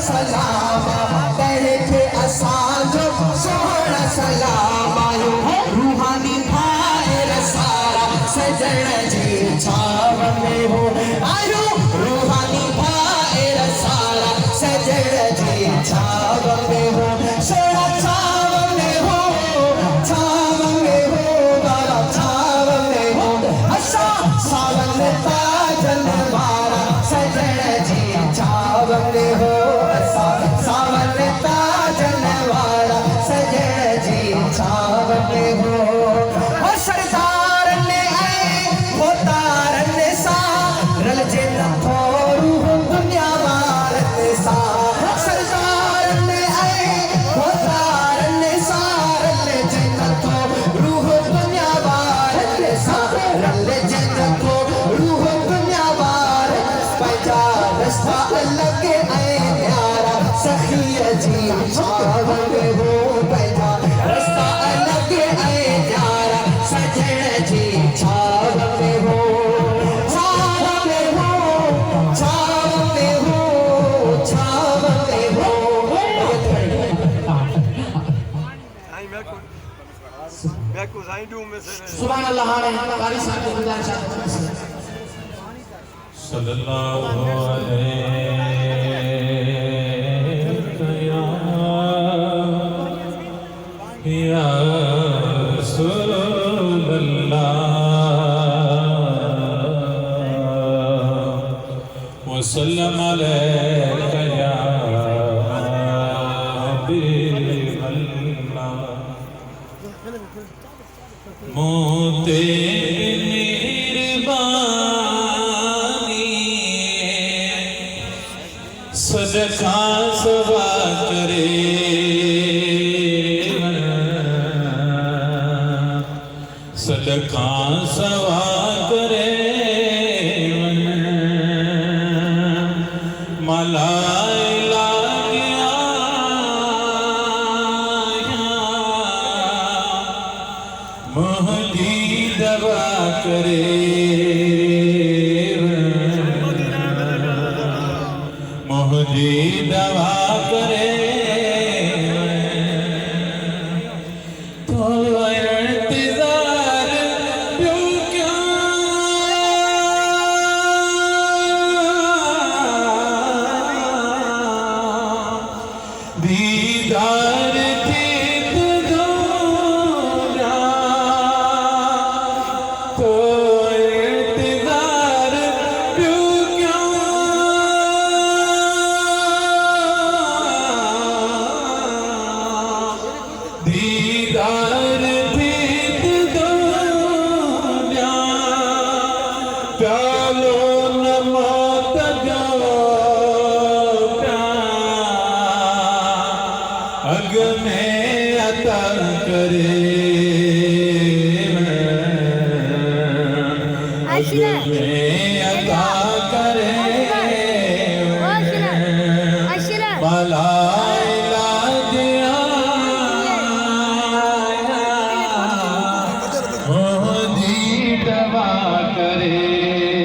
सलाम तहके असांजो सोहणा सलाम आयो रूहानी भाइर सारा सजण जी छाव में हो आयो रूहानी भाइर सारा सजण जी छाव में हो सोहणा छाव में हो बाबा छाव में हो असा सावन ताजन वारा सजण जी छाव में हो असा सावन ताजन वारा सजण जी छाव में हो सरदार ने आए होतारन सा रल जे नथो रूह दुनिया वारन सा सरदार ने आए होतारन सा रल जे नथो रूह दुनिया वारन सा रल जे नथो रूह दुनिया वारन पंहिंजा रस्ता अलॻि ऐं न्यारा सखीअ जी छाव में हो पंहिंजा रस्ता अलॻि ऐं न्यारा सजण जी छाव में हो छाव में हो छाव में हो छाव में हो सुभान अल्लाह कारी साहब को गुजारिश है सल्लल्लाहु अलैहि या रसूलल्लाह वसल्लम अलैका या हबीबल्लाह मोते सदका सवा करे सदका सवा करे मलाइला मोहदी दवा करे मोहदी दवा करे तो इंतजार क्यों क्या दीदार थी तो इंतजार क्यों क्या दीदार भीत दुनिया प्यालो न मौत जो प्यार अग में अता करे अग में अता करे भला